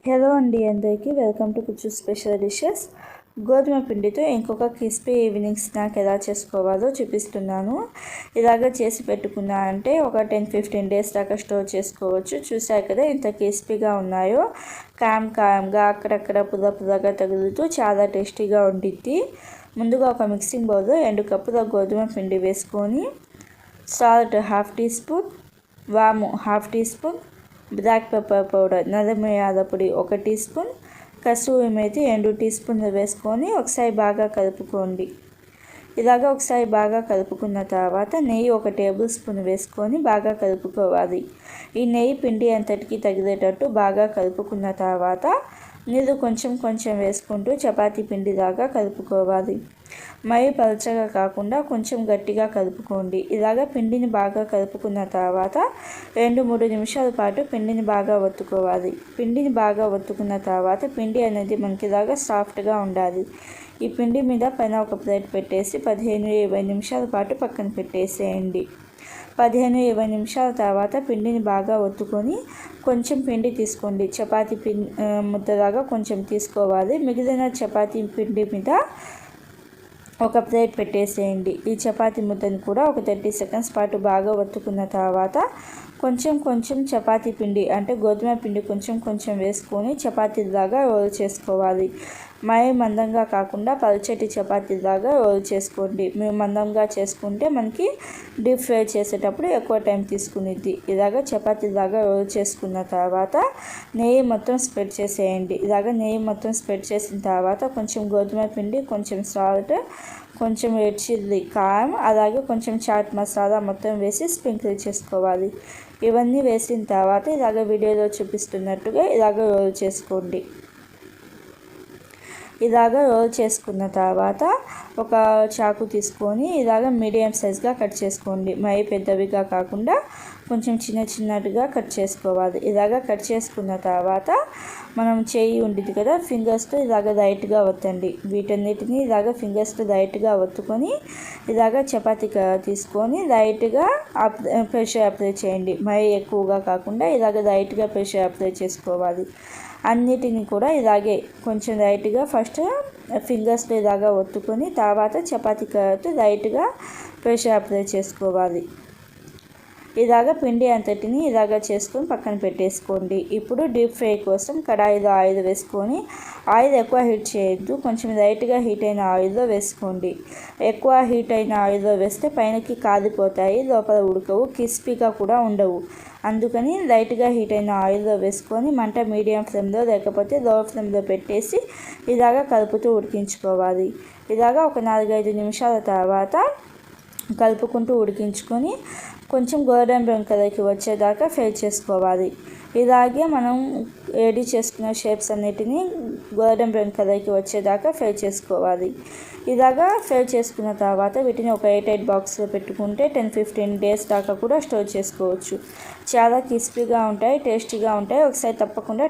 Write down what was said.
Hello అండి, అందరికీ welcome to కుచ్చు స్పెషల్ డిషెస్. గోధుమ పిండితో ఇంకొక క్రిస్పీ ఈవినింగ్ స్నాక్ ఎలా చేసుకోవాలో చూపిస్తున్నాను. ఇలాగ చేసి పెట్టుకున్నా అంటే ఒక 10-15 డేస్ దాకా స్టోర్ చేసుకోవచ్చు. చూసారు కదా ఎంత క్రిస్పీగా ఉన్నాయో. కారంగా అక్కడక్కడ పుల్లగా తగులుతూ చాలా టేస్టీగా ఉండిద్ది. ముందుగా ఒక మిక్సింగ్ బౌల్లో 2 కప్పుల గోధుమ పిండి వేసుకొని సాల్ట్ 1/2 టీ స్పూన్, వాము 1/2 teaspoon, black pepper powder నల్ల మిరియాల పొడి 1 టీ స్పూన్, కసూరి మేతి 2 టీ స్పూన్లు వేసుకొని ఒకసారి బాగా కలుపుకోండి. ఇలాగ ఒకసారి బాగా కలుపుకున్న తర్వాత నెయ్యి 1 టేబుల్ స్పూన్ వేసుకొని బాగా కలుపుకోవాలి. ఈ నెయ్యి పిండి అంతటికి తగిలేటట్టు బాగా కలుపుకున్న తర్వాత నీళ్ళు కొంచెం వేసుకుంటూ చపాతీ పిండిలాగా కలుపుకోవాలి. మరీ పలచగా కాకుండా కొంచెం గట్టిగా కలుపుకోండి. ఇలాగ పిండిని బాగా కలుపుకున్న తర్వాత 2-3 నిమిషాల పాటు పిండిని బాగా ఒత్తుకోవాలి. పిండిని బాగా ఒత్తుకున్న తర్వాత పిండి అనేది మనకి ఇలాగా సాఫ్ట్గా ఉండాలి. ఈ పిండి మీద పైన ఒక ప్లేట్ పెట్టేసి 15-20 నిమిషాల పాటు పక్కన పెట్టేసేయండి. 15-20 నిమిషాల తర్వాత పిండిని బాగా ఒత్తుకొని కొంచెం పిండి తీసుకోండి. చపాతీ ముద్దలాగా కొంచెం తీసుకోవాలి. మిగిలిన చపాతీ పిండి మీద ఒక ప్లేట్ పెట్టేసేయండి. ఈ చపాతీ ముద్దను కూడా ఒక 30 సెకండ్స్ పాటు బాగా ఒత్తుకున్న తర్వాత కొంచెం చపాతీ పిండి అంటే గోధుమ పిండి కొంచెం వేసుకొని చపాతీలాగా రోల్ చేసుకోవాలి. మరీ మందంగా కాకుండా పల్చటి చపాతీలాగా రోల్ చేసుకోండి. మీరు మందంగా చేసుకుంటే మనకి డీప్ ఫ్రై చేసేటప్పుడు ఎక్కువ టైం తీసుకునిద్ది. ఇలాగ చపాతీలాగా రోల్ చేసుకున్న తర్వాత నెయ్యి మొత్తం స్ప్రెడ్ చేసేయండి. ఇలాగ నెయ్యి మొత్తం స్ప్రెడ్ చేసిన తర్వాత కొంచెం గోధుమ పిండి, కొంచెం సాల్ట్, కొంచెం రెడ్ చిల్లీ, కారం, అలాగే కొంచెం చాట్ మసాలా మొత్తం వేసి స్ప్రింకిల్ చేసుకోవాలి. ఇవన్నీ వేసిన తర్వాత ఇలాగ వీడియోలో చూపిస్తున్నట్టుగా ఇలాగ రోల్ చేసుకోండి. ఇలాగ రోల్ చేసుకున్న తర్వాత ఒక చాకు తీసుకొని ఇలాగ మీడియం సైజ్గా కట్ చేసుకోండి. మరీ పెద్దవిగా కాకుండా కొంచెం చిన్నగా కట్ చేసుకోవాలి. ఇలాగ కట్ చేసుకున్న తర్వాత మనం చేయి ఉండిద్ది కదా, ఫింగర్స్తో ఇలాగ లైట్గా ఒత్తండి. వీటన్నిటిని ఇలాగ ఫింగర్స్తో లైట్గా ఒత్తుకొని ఇలాగ చపాతీ తీసుకొని లైట్గా ప్రెషర్ అప్లై చేయండి. మరీ ఎక్కువగా కాకుండా ఇలాగ లైట్గా ప్రెషర్ అప్లై చేసుకోవాలి. అన్నిటిని కూడా ఇలాగే కొంచెం లైట్గా ఫస్ట్ ఫింగర్స్తో ఇలాగా ఒత్తుకొని తర్వాత చపాతీ కర్రతో లైట్గా ప్రెషర్ అప్లై చేసుకోవాలి. ఇలాగ పిండి అంతటిని ఇలాగ చేసుకొని పక్కన పెట్టేసుకోండి. ఇప్పుడు డీప్ ఫ్రై కోసం కడాయిలో ఆయిల్ వేసుకొని, ఆయిల్ ఎక్కువ హీట్ చేయొద్దు, కొంచెం లైట్గా హీట్ అయిన ఆయిల్లో వేసుకోండి. ఎక్కువ హీట్ అయిన ఆయిల్లో వేస్తే పైనకి కాలిపోతాయి, లోపల ఉడకవు, క్రిస్పీగా కూడా ఉండవు. అందుకని లైట్గా హీట్ అయిన ఆయిల్లో వేసుకొని మంట మీడియం ఫ్లేమ్లో లేకపోతే లో ఫ్లేమ్లో పెట్టేసి ఇలాగ కలుపుతూ ఉడికించుకోవాలి. ఇలాగ ఒక 4-5 నిమిషాల తర్వాత కలుపుకుంటూ ఉడికించుకొని కొంచెం గోల్డెన్ బ్రౌన్ కలర్కి వచ్చేదాకా ఫ్రై చేసుకోవాలి. ఇలాగే మనం రెడీ చేసుకున్న షేప్స్ అన్నిటినీ గోల్డెన్ బ్రౌన్ కలర్కి వచ్చేదాకా ఫ్రై చేసుకోవాలి. ఇలాగా ఫ్రై చేసుకున్న తర్వాత వీటిని ఒక 8 బాక్స్లో పెట్టుకుంటే 10-15 డేస్ దాకా కూడా స్టోర్ చేసుకోవచ్చు. చాలా క్రిస్పీగా ఉంటాయి, టేస్టీగా ఉంటాయి. ఒకసారి తప్పకుండా